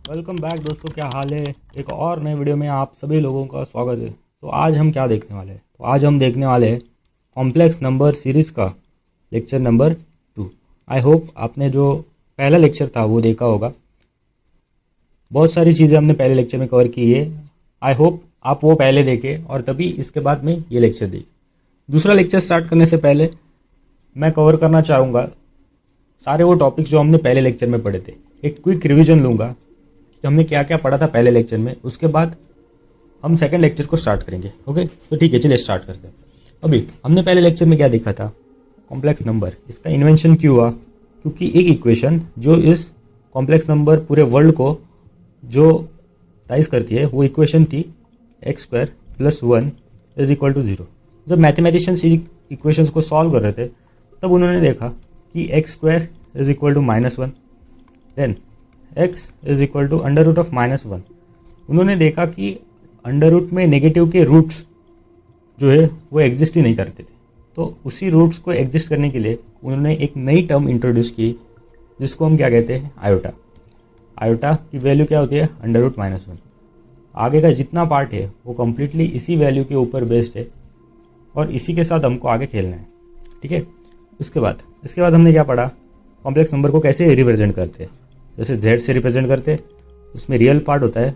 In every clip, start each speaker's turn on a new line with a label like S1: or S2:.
S1: Welcome back दोस्तों, क्या हाल है। एक और नए वीडियो में आप सभी लोगों का स्वागत है। तो आज हम क्या देखने वाले हैं, तो आज हम देखने वाले हैं कॉम्प्लेक्स नंबर सीरीज़ का लेक्चर नंबर 2। आई होप आपने जो पहला लेक्चर था वो देखा होगा। बहुत सारी चीज़ें हमने पहले लेक्चर में कवर की है। आई होप आप वो पहले देखें और तभी इसके बाद में ये लेक्चर देखें। दूसरा लेक्चर स्टार्ट करने से पहले मैं कवर करना चाहूँगा सारे वो टॉपिक्स जो हमने पहले लेक्चर में पढ़े थे। एक क्विक रिवीजन लूँगा कि हमने क्या क्या पढ़ा था पहले लेक्चर में, उसके बाद हम सेकंड लेक्चर को स्टार्ट करेंगे। ओके, तो ठीक है, चलिए स्टार्ट करते हैं। अभी हमने पहले लेक्चर में क्या देखा था, कॉम्प्लेक्स नंबर। इसका इन्वेंशन क्यों हुआ, क्योंकि एक इक्वेशन जो इस कॉम्प्लेक्स नंबर पूरे वर्ल्ड को जो राइज करती है वो इक्वेशन थी x² + 1 = 0। जब मैथमेटिशियंस इक्वेशंस को सॉल्व कर रहे थे तब उन्होंने देखा कि x² = -1, देन x = √(-1). उन्होंने देखा कि अंडर रूट में नेगेटिव के रूट्स जो है वो एग्जिस्ट ही नहीं करते थे। तो उसी रूट्स को एग्जिस्ट करने के लिए उन्होंने एक नई टर्म इंट्रोड्यूस की जिसको हम क्या कहते हैं, आयोटा। आयोटा की वैल्यू क्या होती है, √-1। आगे का जितना पार्ट है वो कम्प्लीटली इसी वैल्यू के ऊपर बेस्ड है और इसी के साथ हमको आगे खेलना है। ठीक है, इसके बाद हमने क्या पढ़ा, कॉम्प्लेक्स नंबर को कैसे रिप्रेजेंट करते हैं। जैसे z से रिप्रेजेंट करते हैं, उसमें रियल पार्ट होता है,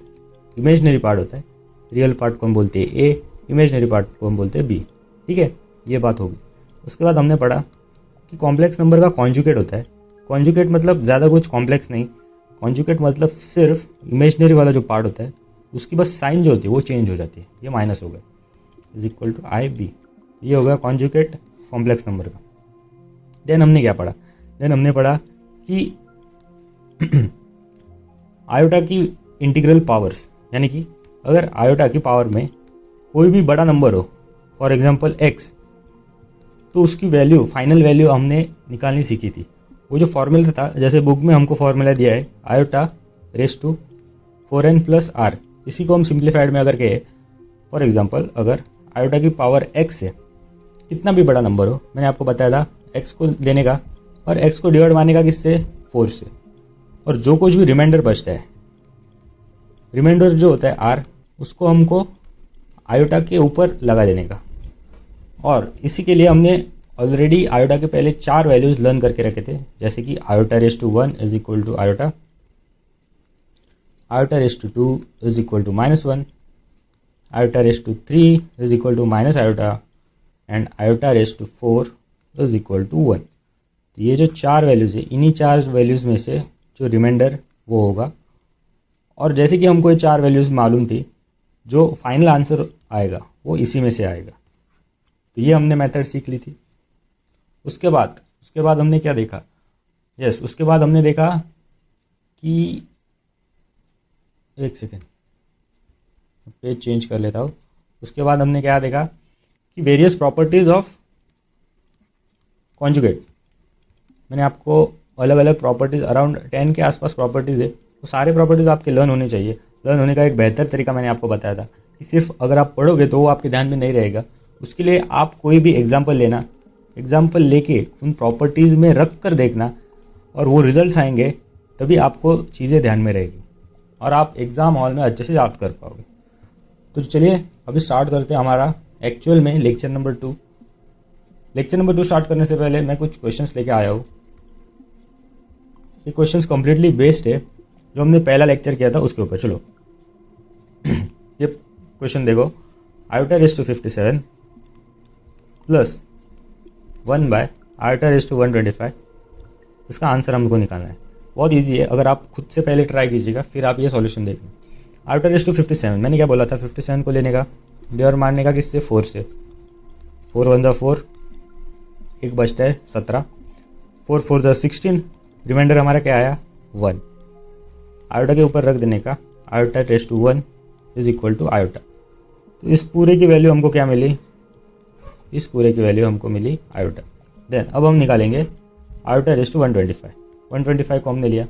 S1: इमेजनरी पार्ट होता है। रियल पार्ट को हम बोलते हैं a, इमेजनरी पार्ट को हम बोलते हैं b। ठीक है, ये बात होगी। उसके बाद हमने पढ़ा कि कॉम्प्लेक्स नंबर का कॉन्जुगेट होता है। कॉन्जुगेट मतलब ज़्यादा कुछ कॉम्प्लेक्स नहीं, कॉन्जुगेट मतलब सिर्फ इमेजनरी वाला जो पार्ट होता है उसकी बस साइन जो होती है वो चेंज हो जाती है। ये माइनस हो गया =IB, ये हो गया कॉन्जुगेट कॉम्प्लेक्स नंबर का। देन हमने क्या पढ़ा, हमने पढ़ा कि आयोटा की इंटीग्रल पावर्स, यानी कि अगर आयोटा की पावर में कोई भी बड़ा नंबर हो, फॉर एग्जांपल x, तो उसकी वैल्यू, फाइनल वैल्यू हमने निकालनी सीखी थी। वो जो फॉर्मूला था, जैसे बुक में हमको फॉर्मूला दिया है i/4n + r, इसी को हम सिंप्लीफाइड में अगर कहे, फॉर एग्जांपल अगर आयोटा की पावर x है, कितना भी बड़ा नंबर हो, मैंने आपको बताया था x को लेने का और x को डिवाइड मारने का किससे, 4 से, और जो कुछ भी रिमाइंडर बचता है, रिमाइंडर जो होता है r, उसको हमको आयोटा के ऊपर लगा देने का। और इसी के लिए हमने ऑलरेडी आयोटा के पहले 4 वैल्यूज लर्न करके रखे थे, जैसे कि i/1 = iota, i/2 = -1, i/3 -iota and i/4 = 1। तो ये जो 4 वैल्यूज़ है, इन्हीं 4 वैल्यूज़ में से जो रिमाइंडर वो होगा। और जैसे कि हमको ये 4 वैल्यूज़ मालूम थी, जो फाइनल आंसर आएगा वो इसी में से आएगा। तो ये हमने मेथड सीख ली थी। उसके बाद हमने क्या देखा, उसके बाद हमने देखा कि, एक सेकेंड पेज चेंज कर लेता हूँ। उसके बाद हमने क्या देखा कि वेरियस प्रॉपर्टीज़ ऑफ कॉन्जुगेट। मैंने आपको अलग अलग प्रॉपर्टीज़, अराउंड 10 के आसपास प्रॉपर्टीज़ है, वो सारे प्रॉपर्टीज़ आपके लर्न होने चाहिए। लर्न होने का एक बेहतर तरीका मैंने आपको बताया था कि सिर्फ अगर आप पढ़ोगे तो वो आपके ध्यान में नहीं रहेगा। उसके लिए आप कोई भी एग्जाम्पल लेना, एग्जाम्पल लेके उन प्रॉपर्टीज़ में रख कर देखना, और वो रिजल्ट्स आएंगे तभी आपको चीज़ें ध्यान में रहेगी और आप एग्ज़ाम हॉल में अच्छे से याद कर पाओगे। तो चलिए अभी स्टार्ट करते हैं हमारा एक्चुअल में lecture number 2। Lecture number 2 start करने से पहले मैं कुछ क्वेश्चंस लेके आया हूँ। ये क्वेश्चंस कम्प्लीटली बेस्ड है जो हमने पहला लेक्चर किया था उसके ऊपर। चलो ये क्वेश्चन देखो, i/57 + 1/i/125, इसका आंसर हमको निकालना है। बहुत इजी है, अगर आप खुद से पहले ट्राई कीजिएगा फिर आप ये सॉल्यूशन देखना। i/57 मैंने क्या बोला था, 57 को लेने का, डिवाइड मारने का किससे, 4 से। 4 × 1 = 4, एक बचता है 17, 4 × 4 = 16, रिमाइंडर हमारा क्या आया, 1। आयोटा के ऊपर रख देने का, i/1 = आयोटा। तो इस पूरे की वैल्यू हमको क्या मिली, इस पूरे की वैल्यू हमको मिली आयोटा। देन अब हम निकालेंगे i/125। 125 को हमने लिया,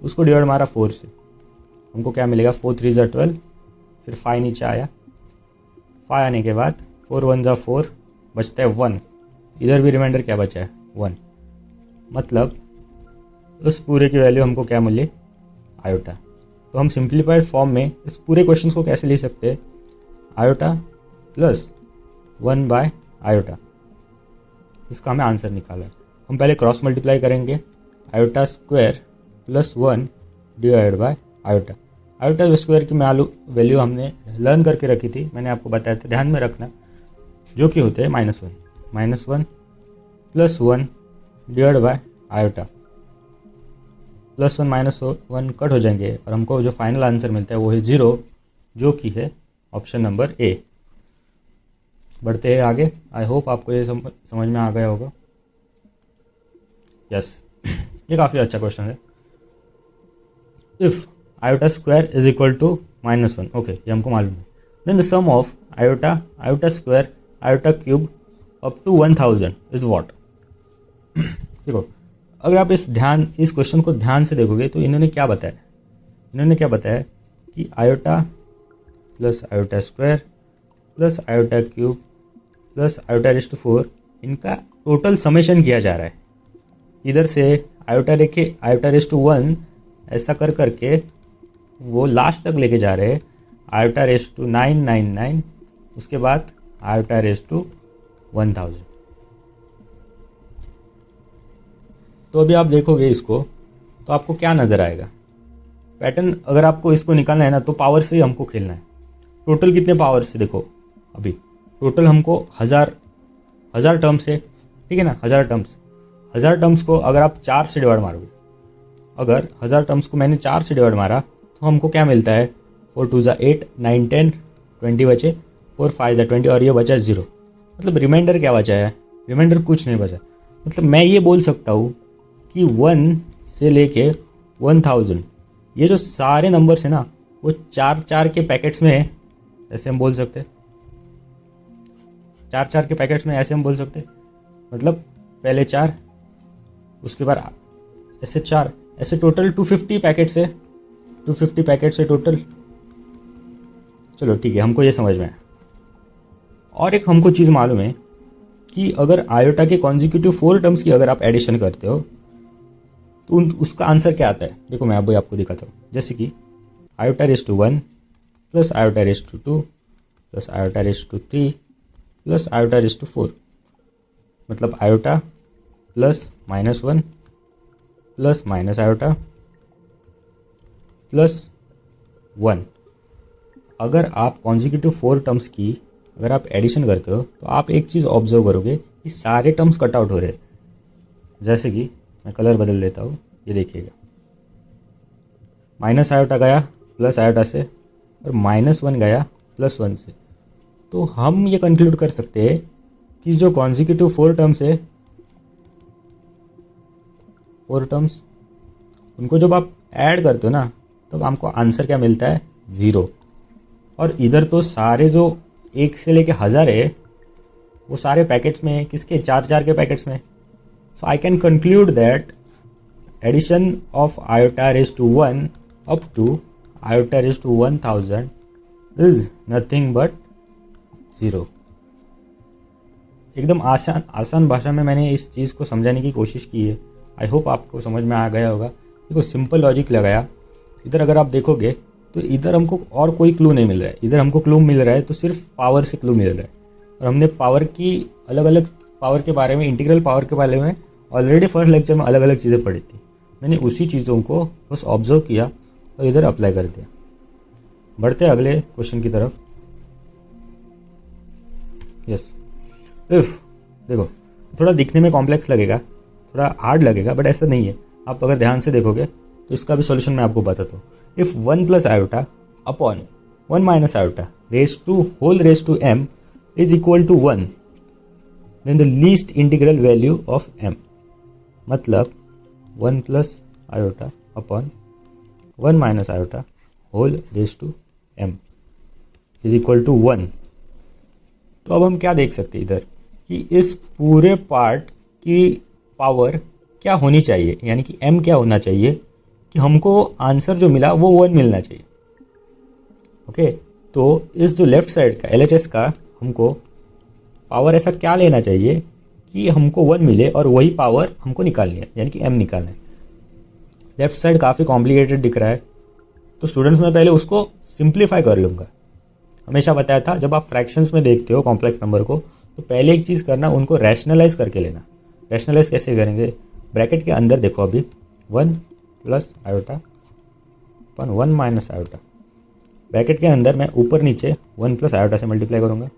S1: उसको डिवाइड मारा 4 से, हमको क्या मिलेगा, 4 × 3 = 12, फिर 5 नीचे आया, 5 आने के बाद 4 × 1 = 4, बचता है 1, इधर भी रिमाइंडर क्या बचा है, 1। मतलब उस पूरे की वैल्यू हमको क्या मिली, आयोटा। तो हम सिंप्लीफाइड फॉर्म में इस पूरे क्वेश्चन को कैसे लिख सकते हैं, आयोटा प्लस 1 बाय आयोटा, इसका हमें आंसर निकाला है। हम पहले क्रॉस मल्टीप्लाई करेंगे, iota square plus 1 divide by iota. Iota square की वैल्यू हमने लर्न करके रखी थी, मैंने आपको बताया था, ध्यान में रखना, जो कि होते हैं -1 plus 1 divide by iota. +1 -1 cut हो जाएंगे और हमको जो फाइनल आंसर मिलता है वो है 0, जो कि है ऑप्शन नंबर ए। बढ़ते हैं आगे। आई होप आपको ये समझ में आ गया होगा। यस, ये काफ़ी अच्छा क्वेश्चन है। If iota square is equal to -1, okay, ये हमको मालूम है, then the sum of iota square iota cube up to 1000 is what. देखो, अगर आप इस क्वेश्चन को ध्यान से देखोगे तो इन्होंने क्या बताया कि iota plus iota square plus iota cube plus iota raise to 4, इनका टोटल समेशन किया जा रहा है। इधर से आयोटा रेज़ टू 1 ऐसा कर करके वो लास्ट तक लेके जा रहे हैं, आयोटा रेज़ टू 999, उसके बाद आयोटा रेज़ टू 1000। तो अभी आप देखोगे इसको तो आपको क्या नज़र आएगा पैटर्न। अगर आपको इसको निकालना है ना तो पावर से ही हमको खेलना है। टोटल कितने पावर से, देखो अभी टोटल हमको हजार टर्म्स है, ठीक है ना, 1000 टर्म्स को अगर आप 4 से डिवाइड मारोगे, अगर 1000 टर्म्स को मैंने 4 से डिवाइड मारा तो हमको क्या मिलता है, 4 2 ज़ा 8, 9 10 20 बचे, 4 5 ज़ा 20 और ये बचा 0। मतलब रिमाइंडर क्या बचा है, रिमाइंडर कुछ नहीं बचा। मतलब मैं ये बोल सकता हूँ कि 1 से लेके 1000 ये जो सारे नंबर्स है ना वो 4 के पैकेट्स में है, ऐसे हम बोल सकते हैं। 4 के पैकेट्स में ऐसे हम बोल सकते हैं। मतलब पहले 4, उसके बाद ऐसे 4, ऐसे टोटल 250 पैकेट्स है, 250 पैकेट्स है टोटल। चलो ठीक है, हमको ये समझ में आया। और एक हमको चीज़ मालूम है कि अगर आयोटा के कॉन्जिक्यूटिव 4 टर्म्स की अगर आप एडिशन करते हो तो उसका आंसर क्या आता है। देखो मैं अभी आपको दिखाता हूँ। जैसे कि iota raise to 1 plus iota raise to 2 plus iota raise to 3 plus iota raise to 4, मतलब iota plus -1 plus minus iota plus 1। अगर आप कॉन्जिक्यूटिव 4 टर्म्स की अगर आप एडिशन करते हो तो आप एक चीज़ ऑब्जर्व करोगे कि सारे टर्म्स कट आउट हो रहे हैं। जैसे कि मैं कलर बदल देता हूँ, ये देखिएगा, माइनस आयोटा गया प्लस आयोटा से और -1 गया +1 से। तो हम ये कंक्लूड कर सकते हैं कि जो कॉन्जिक्यूटिव 4 टर्म्स है, 4 टर्म्स, उनको जब आप ऐड करते हो ना तब हमको आंसर क्या मिलता है, 0। और इधर तो सारे जो 1 से लेके 1000 है वो सारे पैकेट्स में, किसके, 4 के पैकेट्स में। So I can conclude that addition of iota raise to 1 up to iota raise to 1000 is nothing but 0। एकदम आसान भाषा में मैंने इस चीज़ को समझाने की कोशिश की है। आई होप आपको समझ में आ गया होगा। देखो सिंपल लॉजिक लगाया। इधर अगर आप देखोगे तो इधर हमको और कोई क्लू नहीं मिल रहा है, इधर हमको क्लू मिल रहा है तो सिर्फ पावर से क्लू मिल रहा है। और हमने पावर की अलग अलग पावर के बारे में, इंटीग्रल पावर के बारे में ऑलरेडी फर्स्ट लेक्चर में अलग अलग चीज़ें पढ़ी थी। मैंने उसी चीज़ों को बस ऑब्जर्व किया और इधर अप्लाई कर दिया। बढ़ते अगले क्वेश्चन की तरफ। यस, इफ, देखो थोड़ा दिखने में कॉम्प्लेक्स लगेगा, थोड़ा हार्ड लगेगा, बट ऐसा नहीं है। आप अगर ध्यान से देखोगे तो इसका भी सॉल्यूशन मैं आपको बताता हूँ। If 1 plus iota upon 1 minus iota raise to whole raise to m is equal to 1, then the least integral value of m, मतलब 1 plus iota upon 1 minus iota whole raise to m is equal to 1। तो अब हम क्या देख सकते हैं इधर कि इस पूरे पार्ट की पावर क्या होनी चाहिए, यानी कि m क्या होना चाहिए कि हमको आंसर जो मिला वो 1 मिलना चाहिए। ओके, तो इस जो लेफ्ट साइड का LHS का हमको पावर ऐसा क्या लेना चाहिए कि हमको 1 मिले और वही पावर हमको निकालनी है, यानी कि m निकालना है। लेफ्ट साइड काफ़ी कॉम्प्लिकेटेड दिख रहा है तो स्टूडेंट्स मैं पहले उसको सिंप्लीफाई कर लूँगा। हमेशा बताया था जब आप फ्रैक्शंस में देखते हो कॉम्प्लेक्स नंबर को तो पहले एक चीज़ करना, उनको रैशनलाइज करके लेना। रैशनलाइज कैसे करेंगे? ब्रैकेट के अंदर देखो अभी 1 plus iota upon 1 minus iota, bracket के अंदर मैं ऊपर नीचे 1 प्लस आयोटा से मल्टीप्लाई करूँगा,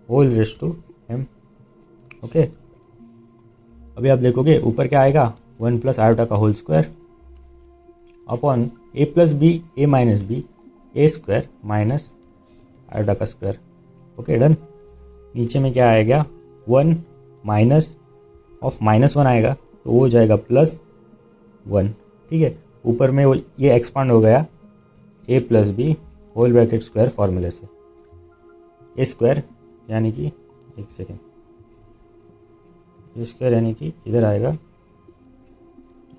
S1: whole raise to m। Okay, अभी आप देखोगे ऊपर क्या आएगा, 1 प्लस आयोटा का whole square upon a plus B A minus B A square minus iota का स्क्वायर। Okay done. नीचे में क्या आएगा, 1 माइनस ऑफ -1 आएगा तो वो हो जाएगा +1। ठीक है, ऊपर में ये एक्सपांड हो गया a plus B whole bracket square फॉर्मूले से, ए स्क्वायर यानी कि एक सेकेंड, ए स्क्वायर यानी कि इधर आएगा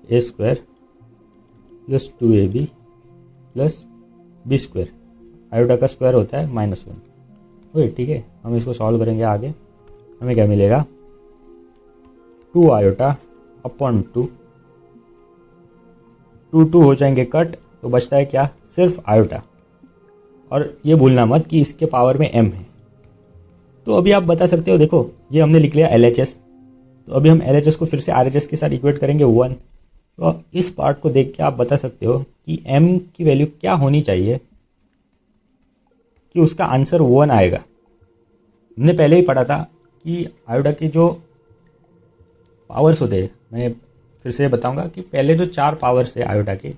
S1: A square plus 2ab plus B square, iota का स्क्वायर होता है -1। ओके ठीक है, हम इसको सॉल्व करेंगे आगे। हमें क्या मिलेगा, 2 आयोटा अपॉन 2 हो जाएंगे कट, तो बचता है क्या, सिर्फ आयोटा। और ये भूलना मत कि इसके पावर में m है। तो अभी आप बता सकते हो, देखो ये हमने लिख लिया LHS, तो अभी हम LHS को फिर से RHS के साथ इक्वेट करेंगे 1। तो इस पार्ट को देख के आप बता सकते हो कि m की वैल्यू क्या होनी चाहिए कि उसका आंसर 1 आएगा। हमने पहले ही पढ़ा था कि आयोटा के जो पावर्स होते हैं, मैं फिर से बताऊंगा कि पहले जो 4 पावर्स है आयोटा के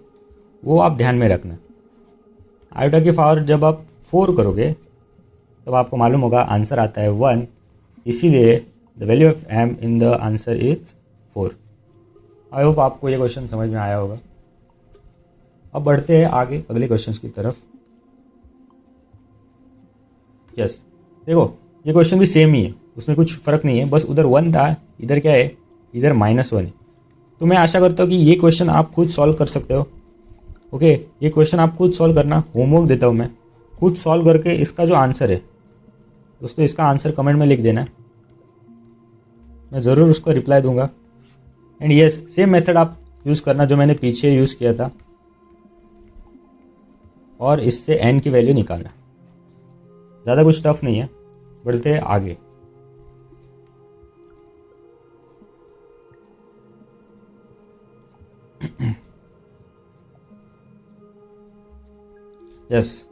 S1: वो आप ध्यान में रखना। आयोटा की पावर जब आप 4 करोगे तब आपको मालूम होगा आंसर आता है 1, इसीलिए the value of m in the answer is 4। I hope आपको ये क्वेश्चन समझ में आया होगा। अब बढ़ते हैं आगे अगले क्वेश्चन की तरफ। यस देखो ये क्वेश्चन भी सेम ही है, उसमें कुछ फ़र्क नहीं है, बस उधर 1 था, इधर क्या है, इधर -1 है। तो मैं आशा करता हूँ कि ये क्वेश्चन आप खुद सॉल्व कर सकते हो। ओके, ये क्वेश्चन आप खुद सॉल्व करना, होमवर्क देता हूँ मैं, खुद सॉल्व करके इसका जो आंसर है दोस्तों, इसका आंसर कमेंट में लिख देना, मैं ज़रूर उसको रिप्लाई दूंगा। एंड यस, सेम मेथड आप यूज़ करना जो मैंने पीछे यूज़ किया था, और इससे n की वैल्यू निकालना। ज़्यादा कुछ टफ नहीं है, बढ़ते हैं आगे। यस,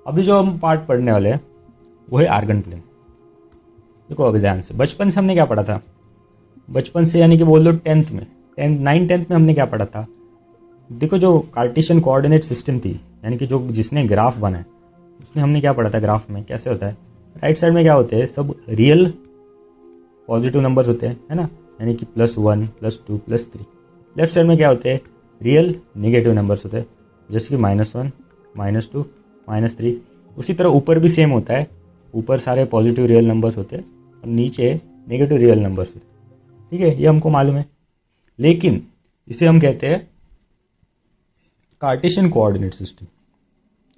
S1: अभी जो हम पार्ट पढ़ने वाले हैं वो है आर्गन प्लेन। देखो अभी ध्यान से, बचपन से हमने क्या पढ़ा था, बचपन से यानी कि बोल लो 10th में, 9th-10th में हमने क्या पढ़ा था। देखो जो कार्टेशियन कोऑर्डिनेट सिस्टम थी, यानी कि जो जिसने ग्राफ बनाया उसने हमने क्या पढ़ा था, ग्राफ में कैसे होता है, राइट साइड में क्या होते हैं, सब रियल पॉजिटिव नंबर्स होते हैं, है ना, यानी कि +1 +2 +3। लेफ्ट साइड में क्या होते हैं, रियल नेगेटिव नंबर्स होते हैं, जैसे कि -1 -2 -3। उसी तरह ऊपर भी सेम होता है, ऊपर सारे पॉजिटिव रियल नंबर्स होते हैं और नीचे नेगेटिव रियल नंबर्स होते हैं। ठीक है, ये हमको मालूम है, लेकिन इसे हम कहते हैं कार्टेशियन कोऑर्डिनेट सिस्टम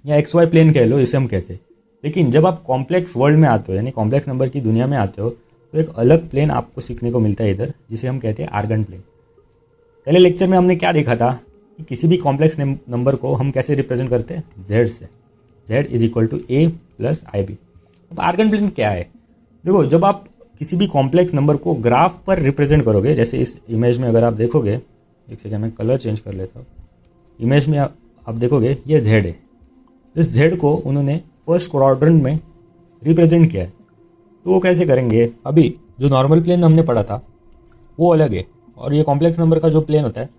S1: या XY प्लेन कह लो, इसे हम कहते हैं। लेकिन जब आप कॉम्प्लेक्स वर्ल्ड में आते हो, यानी कॉम्प्लेक्स नंबर की दुनिया में आते हो, तो एक अलग प्लेन आपको सीखने को मिलता है इधर, जिसे हम कहते हैं आर्गन प्लेन। पहले लेक्चर में हमने क्या देखा था कि किसी भी कॉम्प्लेक्स नंबर को हम कैसे रिप्रेजेंट करते हैं, Z से, Z = a + IB। अब आर्गन प्लेन क्या है, देखो जब आप किसी भी कॉम्प्लेक्स नंबर को ग्राफ पर रिप्रेजेंट करोगे, जैसे इस इमेज में अगर आप देखोगे, एक सेकेंड में कलर चेंज कर लेता हूँ, इमेज में आप देखोगे ये Z है, इस Z को उन्होंने फर्स्ट क्वाड्रेंट में रिप्रेजेंट किया है। तो वो कैसे करेंगे, अभी जो नॉर्मल प्लेन हमने पढ़ा था वो अलग है, और ये कॉम्प्लेक्स नंबर का जो प्लेन होता है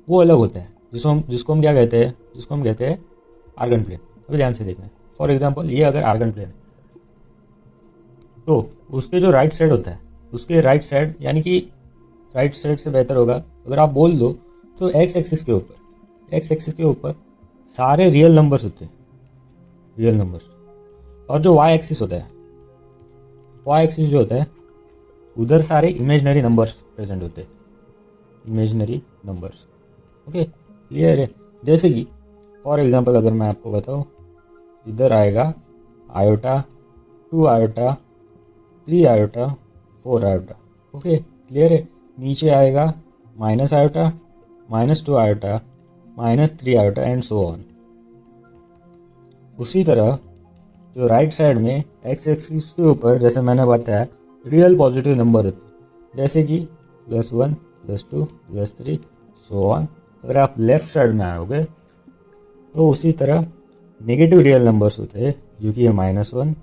S1: वो अलग होता है, जिसको हम क्या कहते हैं, जिसको हम कहते हैं आर्गन प्लेन। अभी ध्यान से देखना, फॉर एग्जांपल ये अगर आर्गन प्लेन है तो उसके जो राइट साइड होता है, उसके राइट साइड, यानी कि राइट साइड से बेहतर होगा अगर आप बोल दो तो एक्स एक्सिस के ऊपर सारे रियल नंबर्स होते हैं, रियल नंबर्स, और जो वाई एक्सिस होता है, वाई एक्सिस जो होता है उधर सारे इमेजिनरी नंबर्स प्रेजेंट होते हैं, इमेजिनरी नंबर्स। ओके क्लियर है। जैसे कि फॉर एग्जांपल अगर मैं आपको बताऊँ, इधर आएगा iota, 2 iota, 3 iota, 4 iota. Okay clear है। नीचे आएगा -iota, -2 iota, -3 iota and so on. उसी तरह जो राइट साइड में एक्स एक्सिस के ऊपर जैसे मैंने बताया रियल पॉजिटिव नंबर होते हैं, जैसे कि +1 +2 +3 सो ऑन। अगर आप लेफ्ट साइड में आओगे तो उसी तरह नेगेटिव रियल नंबर्स होते हैं, जो कि है -1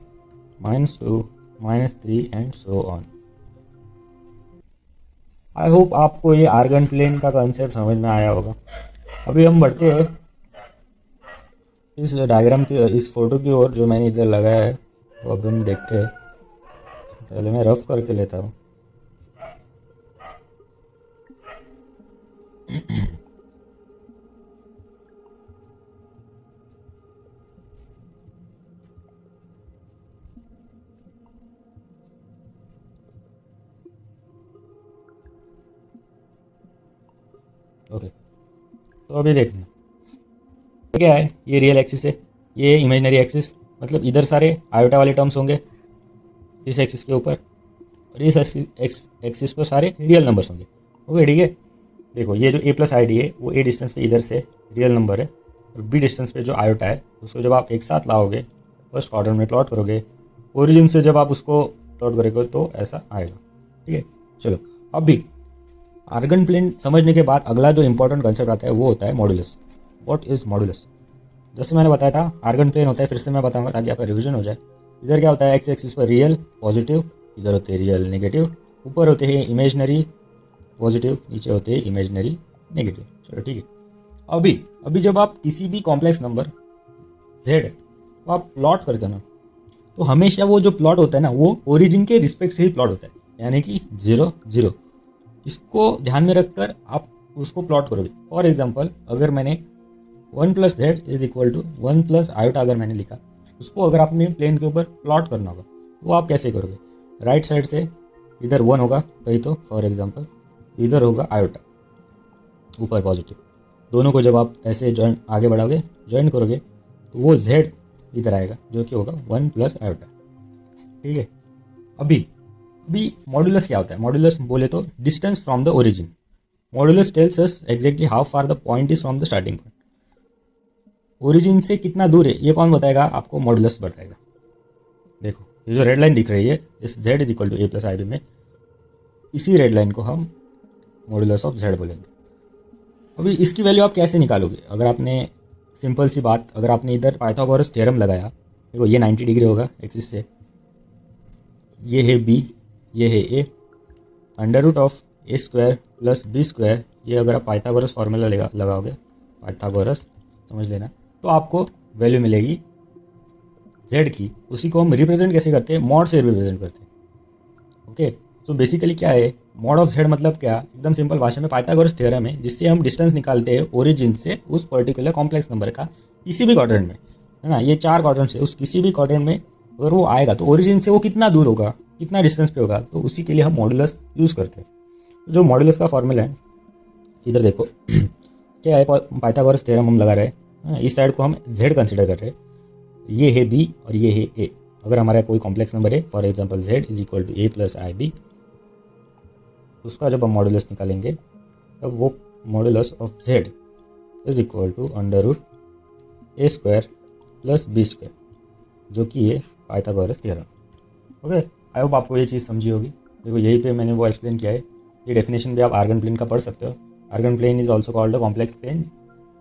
S1: -2 -3 and so on. I hope आपको ये आर्गन प्लेन का कंसेप्ट समझ में आया होगा। अभी हम बढ़ते हैं इस डायग्राम की, इस फोटो की ओर जो मैंने इधर लगाया है, वो अब हम देखते हैं। पहले मैं रफ करके लेता हूँ। ओके, तो अभी देखना क्या है। ये रियल एक्सिस है, ये इमेजिनरी एक्सिस, मतलब इधर सारे आयोटा वाले टर्म्स होंगे इस एक्सिस के ऊपर, और इस एक्सिस पर सारे रियल नंबर्स होंगे। ओके ठीक है। देखो ये जो a+id है वो a डिस्टेंस पे इधर से रियल नंबर है, और b डिस्टेंस पे जो आयोटा है उसको जब आप एक साथ लाओगे फर्स्ट क्वाड्रेंट में प्लॉट करोगे, ओरिजिन से जब आप उसको प्लॉट करोगे तो ऐसा आएगा। ठीक है, चलो अब भी आर्गन प्लेन समझने के बाद अगला जो इंपॉर्टेंट कंसेप्ट आता है वो होता है मॉड्यूलस। What is modulus? जैसे मैंने बताया था आर्गन प्लेन होता है, फिर से मैं बताऊंगा ताकि आपका रिविजन हो जाए। इधर क्या होता है, एक्स एक्सिस पर रियल पॉजिटिव, इधर होते हैं रियल नेगेटिव, ऊपर होते हैं इमेजिनरी पॉजिटिव, नीचे होते हैं इमेजिनरी नेगेटिव। चलो ठीक है। अभी जब आप किसी भी कॉम्प्लेक्स नंबर z को आप प्लॉट करते हो ना, तो हमेशा वो जो प्लॉट होता है ना वो ओरिजिन के रिस्पेक्ट से ही प्लॉट होता है, यानी कि 0 0। इसको ध्यान में रखकर आप उसको प्लॉट करोगे। फॉर एग्जाम्पल अगर मैंने 1 + z = 1 + आयोटा अगर मैंने लिखा, उसको अगर आपने प्लेन के ऊपर प्लॉट करना होगा वो आप कैसे करोगे? राइट साइड से इधर 1 होगा कहीं, तो फॉर एग्जाम्पल इधर होगा आयोटा ऊपर पॉजिटिव, दोनों को जब आप ऐसे जॉइन आगे बढ़ाओगे जॉइन करोगे तो वो z इधर आएगा जो कि होगा 1 + आयोटा। ठीक है। अभी मॉड्यूलस क्या होता है? मॉड्यूलस बोले तो distance from the origin. Modulus tells us exactly how far the point is from the starting point. Origin से कितना दूर है ये कौन बताएगा? आपको मॉड्यूलस बताएगा। देखो ये जो रेड लाइन दिख रही है इस z = a+ib में, इसी रेड लाइन को हम मॉड्यूलस ऑफ z बोलेंगे। अभी इसकी वैल्यू आप कैसे निकालोगे? अगर आपने सिंपल सी बात, अगर आपने इधर पाइथागोरस थ्योरम लगाया, देखो ये 90 डिग्री होगा एक्सिस से, ये है b, ये है a, √a² + b², ये अगर आप पाइथागोरस फार्मूला लगाओगे, पाइथागोरस समझ लेना, तो आपको वैल्यू मिलेगी z की। उसी को हम रिप्रेजेंट कैसे करते हैं? मॉड से रिप्रेजेंट करते हैं। ओके, तो बेसिकली क्या है मॉड ऑफ z मतलब क्या? एकदम सिंपल भाषा में पाइथागोरस थ्योरम है जिससे हम डिस्टेंस निकालते हैं ओरिजिन से उस पर्टिकुलर कॉम्प्लेक्स नंबर का किसी भी क्वाड्रेंट में, है ना। ये 4 क्वाड्रेंट से उस किसी भी क्वाड्रेंट में अगर वो आएगा तो ओरिजिन से वो कितना दूर होगा, कितना डिस्टेंस पे होगा, तो उसी के लिए हम मॉड्यूलस यूज़ करते हैं। तो जो मॉड्यूलस का फॉर्मूला है इधर देखो क्या है, पाइथागोरस थ्योरम हम लगा रहे हैं, इस साइड को हम z कंसिडर कर रहे हैं, ये है b और ये है a। अगर हमारा कोई कॉम्प्लेक्स नंबर है फॉर एग्जांपल z = a+ib, उसका जब हम मॉड्यूलस निकालेंगे तब वो modulus of z = √a² + b², जो कि ये Pythagoras theorem. Okay, I hope आपको ये चीज़ समझी होगी। देखो यहीं पे मैंने वो एक्सप्लेन किया है, ये डेफिनेशन भी आप आर्गन प्लेन का पढ़ सकते हो। Argand plane is also called a complex plane,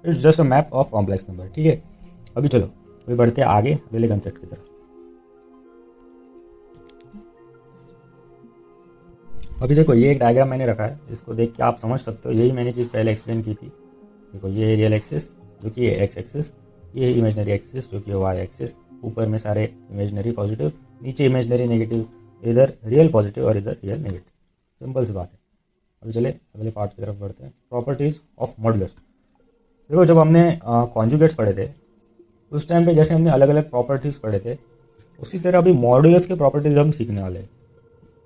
S1: it's just a map of complex number. ठीक है, अभी चलो अभी बढ़ते हैं आगे अगले कंसेप्ट की तरफ। अभी देखो ये एक डायग्राम मैंने रखा है, इसको देख के आप समझ सकते हो, यही मैंने चीज़ पहले एक्सप्लेन की थी। देखो ये रियल एक्सिस जो कि है एक्स एक्सिस, ये इमेजनरी एक्सिस जो कि है वाई एक्सिस, ऊपर में सारे इमेजनरी पॉजिटिव, नीचे इमेजनरी नेगेटिव, इधर रियल पॉजिटिव और इधर रियल नेगेटिव। सिंपल सी बात है। अभी चले अगले पार्ट की तरफ बढ़ते हैं, प्रॉपर्टीज़ ऑफ मॉड्यूलस। देखो जब हमने कॉन्जुगेट्स पढ़े थे उस टाइम पे जैसे हमने अलग अलग प्रॉपर्टीज़ पढ़े थे, उसी तरह अभी मॉड्यूलस के प्रॉपर्टीज़ हम सीखने वाले हैं।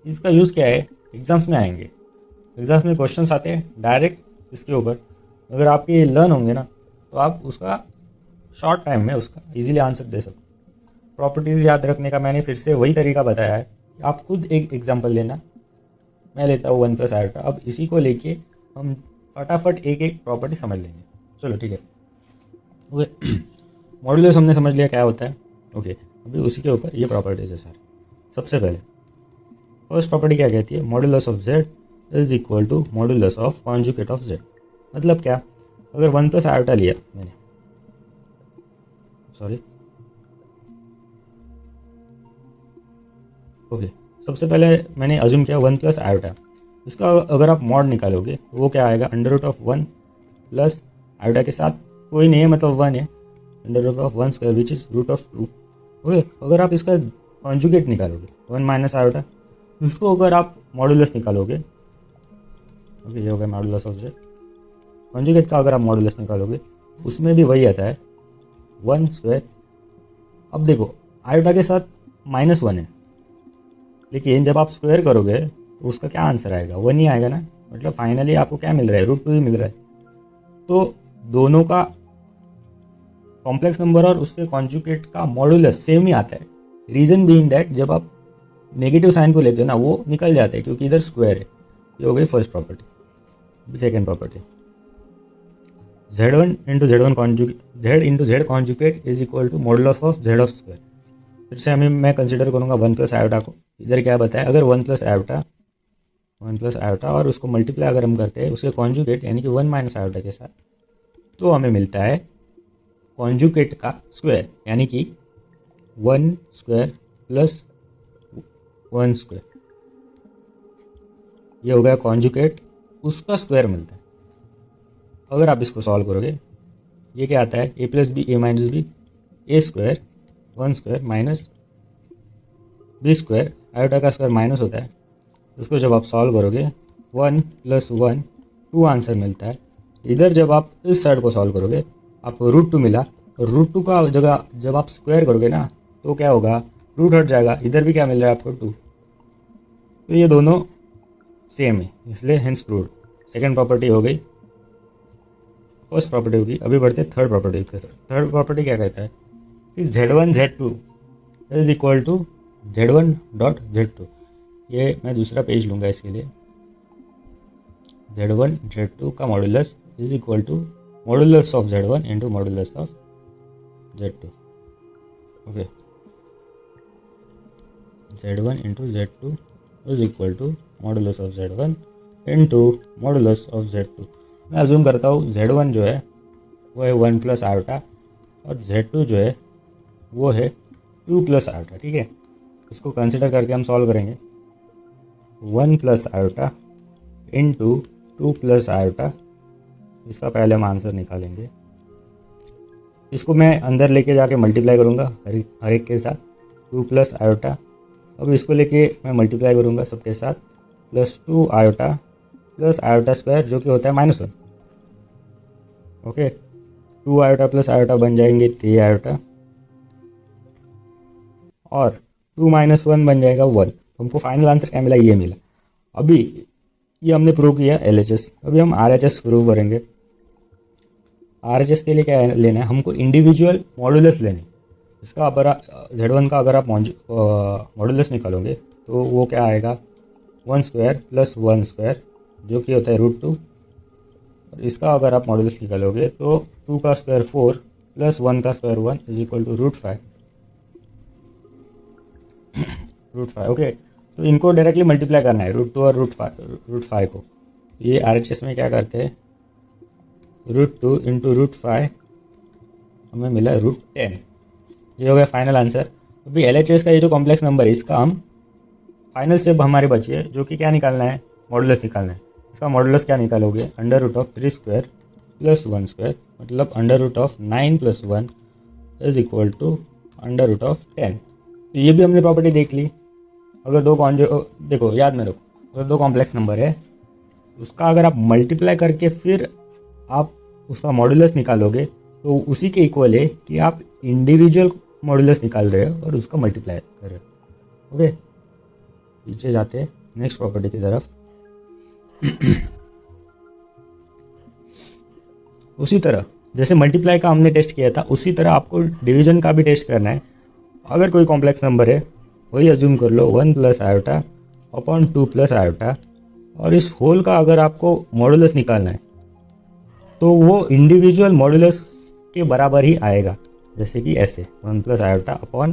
S1: इसका यूज़ क्या है? एग्जाम्स में आएंगे, एग्जाम्स में क्वेश्चंस आते हैं डायरेक्ट इसके ऊपर। अगर आपके ये लर्न होंगे ना तो आप उसका शॉर्ट टाइम में उसका इजीली आंसर दे सकते। प्रॉपर्टीज़ याद रखने का मैंने फिर से वही तरीका बताया है कि आप खुद एक एग्जांपल लेना। मैं लेता हूँ 1 + आयोटा। अब इसी को लेके हम फटाफट एक एक प्रॉपर्टी समझ लेंगे। चलो ठीक है। ओके, मॉडुलस हमने समझ लिया क्या होता है। ओके, अभी उसी के ऊपर ये प्रॉपर्टीज है सर। सबसे पहले फर्स्ट प्रॉपर्टी क्या कहती है, modulus of Z is equal to modulus of conjugate of Z. मतलब क्या, अगर 1 प्लस आयोटा लिया मैंने, सॉरी ओके, सबसे पहले मैंने अज्यूम किया 1 प्लस आयोटा, इसका अगर आप मॉड निकालोगे तो वो क्या आएगा, under root of 1 plus iota के साथ कोई नहीं है मतलब 1 है, under root of 1 square which is root of 2। Okay, अगर आप इसका कॉन्जुगेट निकालोगे 1 माइनस आयोटा, इसको अगर आप मॉडुलस निकालोगे, ओके ये हो गया मॉडुलस ऑफ जेड। कॉन्जुगेट का अगर आप मॉडुलस निकालोगे उसमें भी वही आता है 1 स्क्वायर। अब देखो आयोटा के साथ -1 है, लेकिन जब आप स्क्वायर करोगे तो उसका क्या आंसर आएगा, 1 ही आएगा ना। मतलब फाइनली आपको क्या मिल रहा है, रूट 2 ही मिल रहा है। तो दोनों का कॉम्प्लेक्स नंबर और उसके कॉन्जुगेट का मॉडुलस सेम ही आता है। रीजन बीइंग दैट जब आप नेगेटिव साइन को लेते हो ना वो निकल जाते हैं क्योंकि इधर स्क्वायर है। ये हो गई first property. Second property, Z1 into Z1 conjugate, Z into Z conjugate is equal to modulus of Z of square. फिर से मैं कंसिडर करूँगा 1 प्लस आयोटा को। इधर क्या बताया, अगर 1 प्लस आयोटा और उसको मल्टीप्लाई अगर हम करते हैं उसके कॉन्जुगेट यानी कि 1 माइनस आयोटा के साथ, तो हमें मिलता है कॉन्जुगेट का स्क्वायर यानी कि 1 स्क्वायर प्लस 1 स्क्वायर। ये हो गया कॉन्जुगेट, उसका स्क्वायर मिलता है। अगर आप इसको सॉल्व करोगे ये क्या आता है, a plus B A minus B, A square 1 square minus B square, iota का स्क्वायर माइनस होता है। इसको जब आप सॉल्व करोगे 1 प्लस 1 2 आंसर मिलता है। इधर जब आप इस साइड को सॉल्व करोगे आपको रूट 2 मिला, और रूट 2 का जगह जब आप स्क्वायर करोगे ना तो क्या होगा, रूट हट जाएगा। इधर भी क्या मिल रहा है आपको 2। तो ये दोनों सेम है, इसलिए हेंस प्रूव्ड। सेकेंड प्रॉपर्टी हो गई, फर्स्ट प्रॉपर्टी होगी। अभी बढ़ते थर्ड प्रॉपर्टी के साथ। थर्ड प्रॉपर्टी क्या कहता है कि Z1 Z2 is equal to Z1 dot Z2। ये मैं दूसरा पेज लूँगा इसके लिए। Z1 Z2 का modulus is equal to modulus of Z1 into modulus of Z2। Okay, Z1 into Z2 is equal to modulus of Z1 into modulus of Z2। मैं assume करता हूँ Z1 जो है वो है 1 प्लस आयोटा और Z2 जो है वो है 2 प्लस आयोटा। ठीक है, इसको कंसिडर करके हम सॉल्व करेंगे। 1 plus iota into 2 plus iota, इसका पहले हम आंसर निकालेंगे। इसको मैं अंदर लेके जाके मल्टीप्लाई करूँगा हर एक के साथ, 2 प्लस आयोटा। अब इसको लेके मैं मल्टीप्लाई करूँगा सबके साथ, plus 2 iota plus iota square जो कि होता है -1। ओके, 2 आयोटा प्लस आयोटा बन जाएंगे 3 आयोटा और 2 माइनस 1 बन जाएगा 1। तो हमको फाइनल आंसर क्या मिला, ये मिला। अभी ये हमने प्रूव किया LHS, अभी हम RHS प्रूव करेंगे। RHS के लिए क्या लेना है, हमको इंडिविजुअल मॉडुलस लेने। इसका अगर Z1 का अगर आप मॉडुलस निकालोगे तो वो क्या आएगा, 1 स्क्वायर प्लस 1 स्क्वायर जो कि होता है रूट 2। और इसका अगर आप मॉडुलस निकालोगे तो 2 का स्क्वायर 4 प्लस 1 का square 1 is equal to root 5। Okay, तो इनको डायरेक्टली मल्टीप्लाई करना है, रूट 2 और रूट 5 को। ये RHS में क्या करते हैं, रूट 2 इंटू रूट 5 हमें मिला रूट 10। ये हो गया फाइनल आंसर। अभी LHS का ये जो कॉम्प्लेक्स नंबर है इसका हम फाइनल स्टेप हमारे बची है जो कि क्या निकालना है, मॉडुलस निकालना है। इसका मॉडुलस क्या निकालोगे, under root of 3 square plus 1 square, मतलब under root of 9 plus 1 is equal to under root of 10। तो ये भी हमने प्रॉपर्टी देख ली। अगर देखो याद में रखो, अगर 2 कॉम्प्लेक्स नंबर है उसका अगर आप मल्टीप्लाई करके फिर आप उसका मॉडुलस निकालोगे तो उसी के इक्वल है कि आप इंडिविजुअल मॉडुलस निकाल रहे हो और उसका मल्टीप्लाई कर रहे हो। ओके, पीछे जाते हैं नेक्स्ट प्रॉपर्टी की तरफ। उसी तरह जैसे मल्टीप्लाई का हमने टेस्ट किया था उसी तरह आपको डिवीजन का भी टेस्ट करना है। अगर कोई कॉम्प्लेक्स नंबर है वही अज्यूम कर लो 1 plus iota upon 2 plus iota, और इस होल का अगर आपको मॉडुलस निकालना है तो वो इंडिविजुअल मॉड्यूलस के बराबर ही आएगा, जैसे कि ऐसे 1 plus iota upon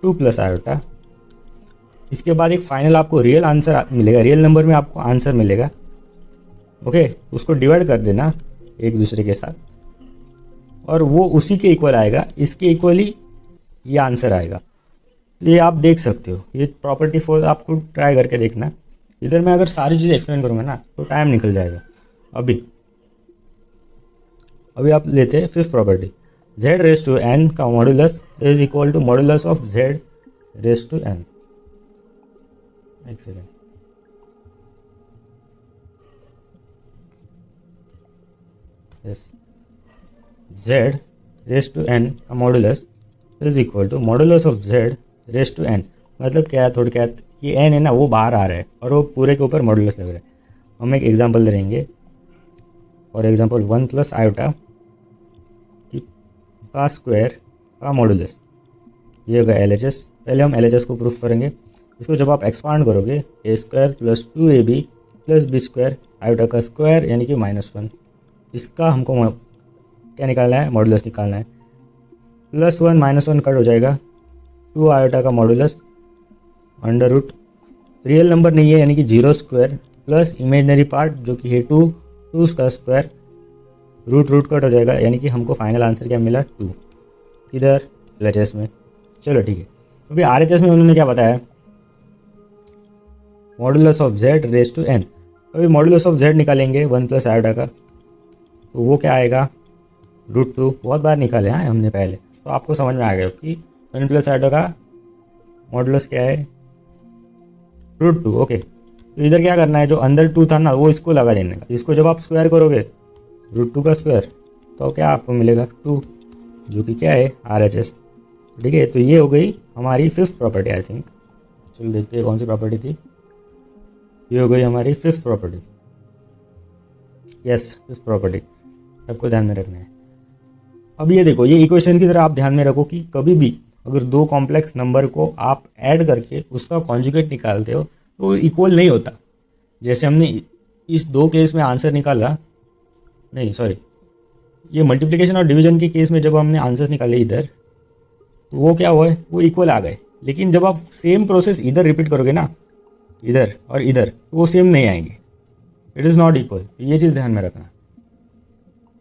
S1: 2 plus iota. इसके बाद एक फाइनल आपको रियल आंसर मिलेगा, रियल नंबर में आपको आंसर मिलेगा। ओके, उसको डिवाइड कर देना एक दूसरे के साथ और वो उसी के इक्वल आएगा, इसके इक्वल ही ये आंसर आएगा। ये आप देख सकते हो, ये प्रॉपर्टी 4 आपको ट्राई करके देखना। इधर मैं अगर सारी चीज़ें एक्सप्लेन करूँगा ना तो टाइम निकल जाएगा। अभी आप लेते हैं fifth property, z raise to n का modulus is equal to modulus of z raise to n। एक second, yes, z raise to n का modulus is equal to modulus of z raise to n। मतलब क्या है, थोड़ी क्या है, ये n है ना वो बाहर आ रहा है और वो पूरे के ऊपर मॉड्यूलस लग रहा है। हम एक एग्जांपल लेंगे, फॉर एग्जांपल 1 प्लस आयोटा का स्क्वायर का मॉड्यूलस, ये होगा LHS। पहले हम LHS को प्रूफ करेंगे। इसको जब आप एक्सपांड करोगे a square plus 2ab plus b square iota का स्क्वायर यानी कि -1, इसका हमको क्या निकालना है, मॉड्यूलस निकालना है। +1 -1 कट हो जाएगा, 2 आयोटा का modulus under root real number नहीं है यानी कि 0 स्क्वायर प्लस इमेजनरी पार्ट जो कि है 2 का स्क्वायर, रूट कट हो जाएगा यानी कि हमको फाइनल आंसर क्या मिला 2। इधर LHS में, चलो ठीक है। अभी RHS में उन्होंने क्या बताया, modulus of z raise to n। अभी मॉड्यूलस ऑफ z निकालेंगे 1 प्लस आयोटा का, तो वो क्या आएगा √2। बहुत बार निकाले हैं हमने पहले, तो आपको समझ में आ गया कि 1 प्लस आयोटा का मॉड्यूलस क्या है √2। ओके, तो इधर क्या करना है, जो अंदर 2 था ना वो इसको लगा देने का। इसको जब आप स्क्वायर करोगे √2 का स्क्वायर तो क्या आपको मिलेगा 2, जो कि क्या है RHS। ठीक है, तो ये हो गई हमारी फिफ्थ प्रॉपर्टी आई थिंक। चलो देखते हैं कौन सी प्रॉपर्टी थी। ये हो गई हमारी fifth property, yes fifth property, सबको ध्यान में रखना है। अब ये देखो, ये इक्वेशन की तरह आप ध्यान में रखो कि कभी भी अगर दो कॉम्प्लेक्स नंबर को आप ऐड करके उसका कॉन्जुगेट निकालते हो तो इक्वल नहीं होता। जैसे हमने इस 2 केस में आंसर निकाला, नहीं सॉरी, ये मल्टीप्लिकेशन और डिवीजन के केस में जब हमने आंसर निकाले इधर, तो वो क्या हुआ है, वो इक्वल आ गए। लेकिन जब आप सेम प्रोसेस इधर रिपीट करोगे ना, इधर और इधर, तो वो सेम नहीं आएंगे, इट इज़ नॉट इक्वल। ये चीज़ ध्यान में रखना।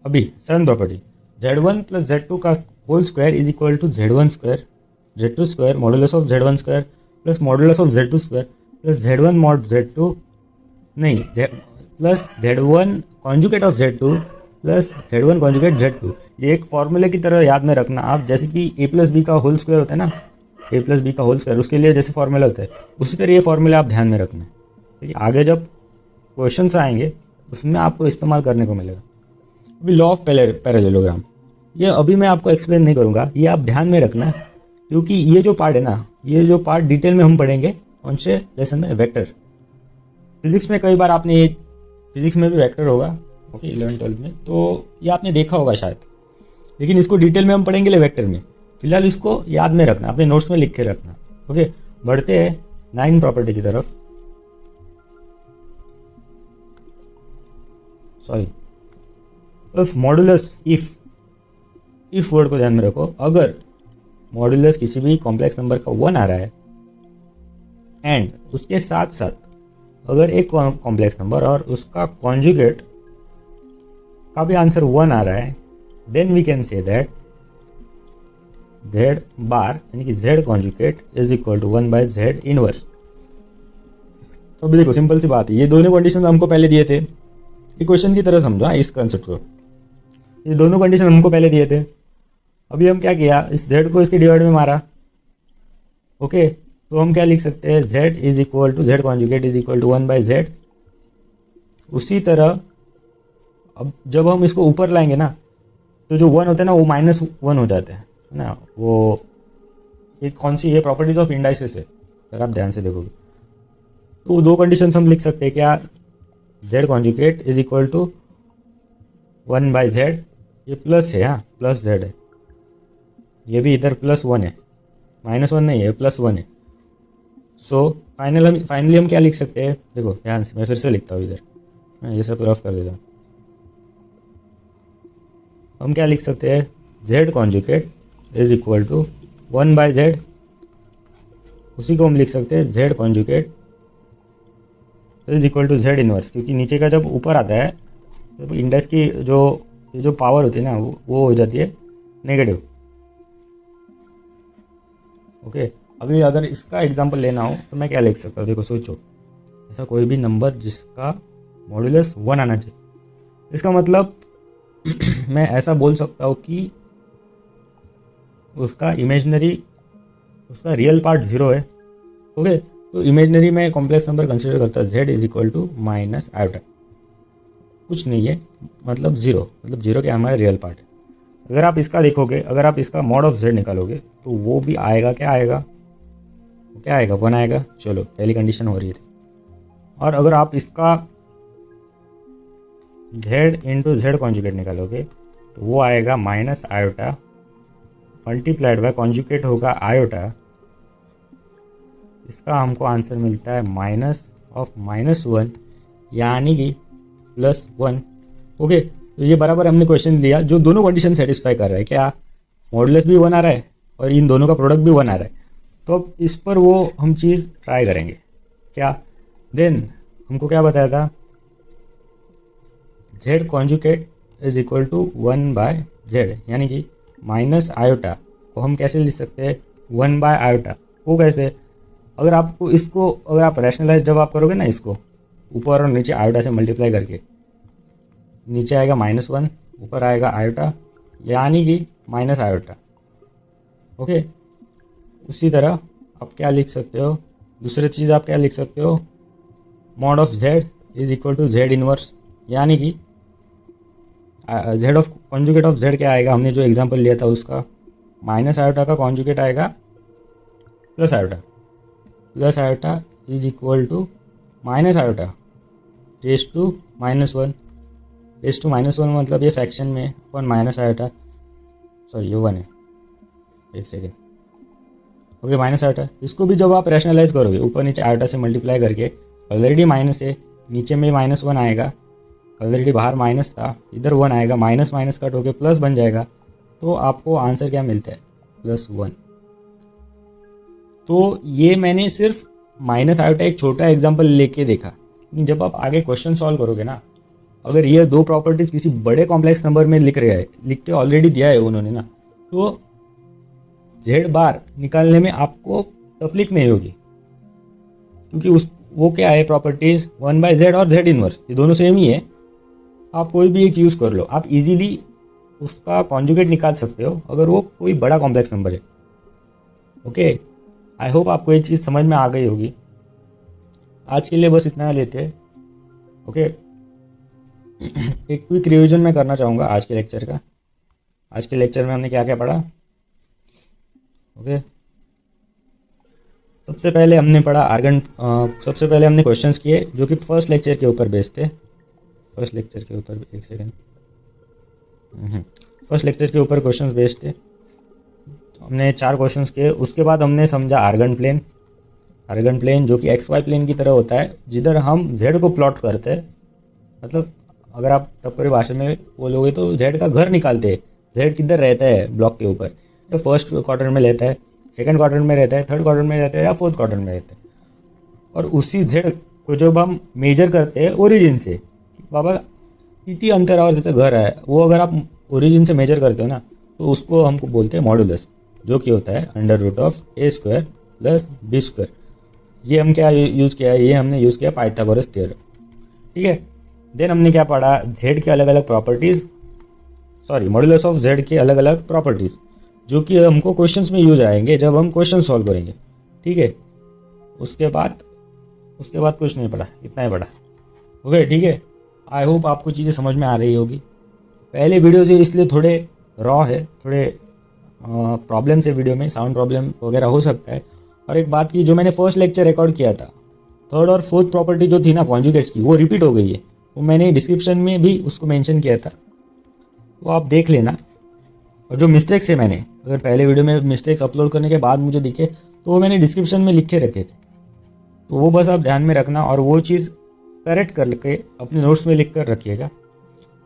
S1: अभी seventh property, z1 plus z2 का whole square is equal to z1 square z2 square modulus of z1 square plus modulus of z2 square plus z1 mod z2 नहीं plus z1 conjugate of z2 plus z1 conjugate z2। ये एक फॉर्मूले की तरह याद में रखना आप, जैसे कि a प्लस बी का होल स्क्वायर होता है ना, a प्लस बी का होल स्क्वायर, उसके लिए जैसे फॉर्मूला होता है उसी तरह ये फॉर्मूला आप ध्यान में रखना। ठीक है, आगे जब क्वेश्चन आएंगे उसमें आपको इस्तेमाल करने को मिलेगा। अभी लॉ ऑफ पैरेललोग्राम, ये अभी मैं आपको एक्सप्लेन नहीं करूँगा, ये आप ध्यान में रखना, क्योंकि ये जो पार्ट है ना, ये जो पार्ट डिटेल में हम पढ़ेंगे कौन से लेसन में, वेक्टर। फिजिक्स में कई बार आपने ये, फिजिक्स में भी वेक्टर होगा, ओके 11-12 में, तो ये आपने देखा होगा शायद, लेकिन इसको डिटेल में हम पढ़ेंगे ले वेक्टर में। फिलहाल इसको याद में रखना, अपने नोट्स में लिख के रखना। ओके, बढ़ते हैं 9 प्रॉपर्टी की तरफ। Sorry, if modulus, if word को ध्यान में रखो, अगर मॉडुलस किसी भी कॉम्प्लेक्स नंबर का 1 आ रहा है एंड उसके साथ साथ अगर एक कॉम्प्लेक्स नंबर और उसका कॉन्जुगेट का भी आंसर 1 आ रहा है, then we can say that z bar यानी कि z conjugate is equal to 1 by z inverse. तो अभी देखो सिंपल सी बात है, ये दोनों कंडीशन हमको पहले दिए थे, इक्वेशन की तरह समझो इस कंसेप्ट को। ये दोनों कंडीशन हमको पहले दिए थे, अभी हम क्या किया, इस z को इसके डिवाइड में मारा। ओके, तो हम क्या लिख सकते हैं, z is equal to z conjugate is equal to 1 by z। उसी तरह अब जब हम इसको ऊपर लाएंगे ना, तो जो 1 होता है ना वो -1 हो जाता है ना। वो एक कौन सी, ये प्रॉपर्टीज ऑफ इंडाइसिस है, अगर आप ध्यान से देखोगे तो दो कंडीशन हम लिख सकते हैं क्या, z conjugate is equal to 1 by z, ये प्लस है, हाँ प्लस z है, ये भी इधर +1 है, -1 नहीं है, +1 है। सो फाइनली हम क्या लिख सकते हैं, देखो ध्यान से, मैं फिर से लिखता हूँ इधर, मैं ये सब रफ कर देता हूँ। हम क्या लिख सकते हैं, z conjugate is equal to 1/z, उसी को हम लिख सकते हैं z conjugate is equal to z inverse, क्योंकि नीचे का जब ऊपर आता है जब इंडेक्स की जो पावर होती है ना वो हो जाती है नेगेटिव। ओके, अभी अगर इसका एग्जांपल लेना हो तो मैं क्या लिख सकता हूँ, देखो सोचो, ऐसा कोई भी नंबर जिसका मॉड्यूलस 1 आना चाहिए, इसका मतलब मैं ऐसा बोल सकता हूँ कि उसका रियल पार्ट 0 है। ओके, तो इमेजनरी में कॉम्प्लेक्स नंबर कंसिडर करता है z is equal to minus iota, कुछ नहीं है, मतलब 0, मतलब 0 के हमारा रियल पार्ट है। अगर आप इसका देखोगे, अगर आप इसका मॉड ऑफ z निकालोगे तो वो भी आएगा, क्या आएगा, 1 आएगा। चलो, पहली कंडीशन हो रही थी। और अगर आप इसका z इंटू z कॉन्जुगेट निकालोगे तो वो आएगा minus iota multiplied by conjugate होगा आयोटा, इसका हमको आंसर मिलता है -(-1) यानी कि +1। ओके, तो ये बराबर हमने क्वेश्चन लिया जो दोनों कंडीशन सेटिस्फाई कर रहा है, क्या मॉडुलस भी 1 आ रहा है और इन दोनों का प्रोडक्ट भी 1 आ रहा है। तो अब इस पर वो हम चीज़ ट्राई करेंगे, क्या, देन हमको क्या बताया था, z conjugate is equal to 1/z, यानी कि माइनस आयोटा को हम कैसे लिख सकते हैं, 1/आयोटा। वो कैसे, अगर आपको इसको, अगर आप रैशनलाइज जब आप करोगे ना, इसको ऊपर और नीचे आयोटा से मल्टीप्लाई करके, नीचे आएगा -1, ऊपर आएगा आयोटा, यानी कि माइनस आयोटा। ओके, उसी तरह आप क्या लिख सकते हो, दूसरी चीज़ आप क्या लिख सकते हो, mod of z is equal to z inverse, यानी कि z of conjugate of z क्या आएगा, हमने जो एग्जांपल लिया था उसका माइनस आयोटा का कॉन्जुगेट आएगा plus iota is equal to minus iota raise to -1, raise to -1 मतलब ये फ्रैक्शन में अपन माइनस आयोटा, सॉरी ये 1 है, एक सेकेंड। ओके, माइनस आयोटा, इसको भी जब आप रैशनलाइज करोगे ऊपर नीचे आयोटा से मल्टीप्लाई करके, ऑलरेडी माइनस है, नीचे में -1 आएगा, ऑलरेडी बाहर माइनस था, इधर 1 आएगा, माइनस माइनस कट होकर प्लस बन जाएगा, तो आपको आंसर क्या मिलता है, +1। तो ये मैंने सिर्फ माइनस आयोटा एक छोटा एग्जांपल लेके देखा, लेकिन जब आप आगे क्वेश्चन सॉल्व करोगे ना, अगर ये दो प्रॉपर्टीज किसी बड़े कॉम्प्लेक्स नंबर में लिख के ऑलरेडी दिया है उन्होंने ना, तो z बार निकालने में आपको तकलीफ नहीं होगी, क्योंकि वो क्या है प्रॉपर्टीज, 1/z और z इनवर्स ये दोनों सेम ही है। आप कोई भी एक यूज़ कर लो, आप इजीली उसका कॉन्जुगेट निकाल सकते हो अगर वो कोई बड़ा कॉम्प्लेक्स नंबर है। ओके, आई होप आपको ये चीज़ समझ में आ गई होगी। आज के लिए बस इतना लेते हैं। ओके, एक क्विक रिवीजन मैं करना चाहूँगा आज के लेक्चर का। आज के लेक्चर में हमने क्या क्या पढ़ा। ओके, सबसे पहले हमने पढ़ा सबसे पहले हमने क्वेश्चंस किए जो कि फर्स्ट लेक्चर के ऊपर बेस्ड थे। फर्स्ट लेक्चर के ऊपर, एक सेकेंड, फर्स्ट लेक्चर के ऊपर क्वेश्चंस बेस्ड थे। तो हमने 4 क्वेश्चंस किए। उसके बाद हमने समझा आर्गन प्लेन जो कि XY प्लेन की तरह होता है, जिधर हम Z को प्लॉट करते हैं। मतलब अगर आप टप्परी भाषा में बोलोगे तो Z का घर निकालते हैं, Z किधर रहता है ब्लॉक के ऊपर, तो फर्स्ट क्वार्टर में रहता है, सेकंड क्वार्टर में रहता है, थर्ड क्वार्टर में रहता है या फोर्थ क्वार्टर में रहता है। और उसी Z को जब हम मेजर करते हैं ओरिजिन से, बाबा कितनी अंतरावर जैसे घर है, वो अगर आप ओरिजिन से मेजर करते हो ना, तो उसको हमको बोलते हैं मॉडुलस, जो कि होता है √(a² + b²। ये हम क्या यूज़ किया है, ये हमने यूज़ किया पाइथागोरस थ्योरम। ठीक है, देन हमने क्या पढ़ा, Z के अलग अलग प्रॉपर्टीज़, मॉडुलस ऑफ Z के अलग अलग प्रॉपर्टीज़, जो कि हमको क्वेश्चंस में यूज आएंगे जब हम क्वेश्चन सॉल्व करेंगे। ठीक है, उसके बाद कुछ नहीं पढ़ा, इतना ही पढ़ा। ओके, ठीक है, आई होप आपको चीज़ें समझ में आ रही होगी। पहले वीडियो से इसलिए थोड़े रॉ है, थोड़े प्रॉब्लम है वीडियो में, साउंड प्रॉब्लम वगैरह हो सकता है। और एक बात की, जो मैंने फर्स्ट लेक्चर रिकॉर्ड किया था, थर्ड और फोर्थ प्रॉपर्टी जो थी ना कॉन्जुगेट्स की, वो रिपीट हो गई है। वो मैंने डिस्क्रिप्शन में भी उसको मेंशन किया था, वो आप देख लेना। और जो मिस्टेक्स है, मैंने अगर पहले वीडियो में मिस्टेक्स अपलोड करने के बाद मुझे दिखे तो वो मैंने डिस्क्रिप्शन में लिख के रखे थे, तो वो बस आप ध्यान में रखना और वो चीज़ करेक्ट करके अपने नोट्स में लिख कर रखिएगा।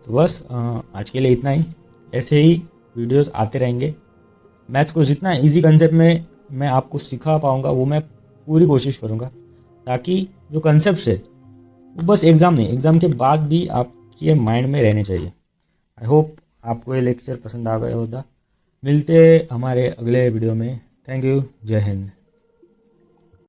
S1: तो बस आज के लिए इतना ही। ऐसे ही वीडियोस आते रहेंगे। मैथ्स को जितना इजी कंसेप्ट में मैं आपको सिखा पाऊँगा वो मैं पूरी कोशिश करूँगा, ताकि जो कंसेप्ट है वो बस एग्ज़ाम नहीं, एग्ज़ाम के बाद भी आपके माइंड में रहने चाहिए। आई होप आपको ये लेक्चर पसंद आ गया होगा। मिलते हमारे अगले वीडियो में। Thank you. जय हिंद।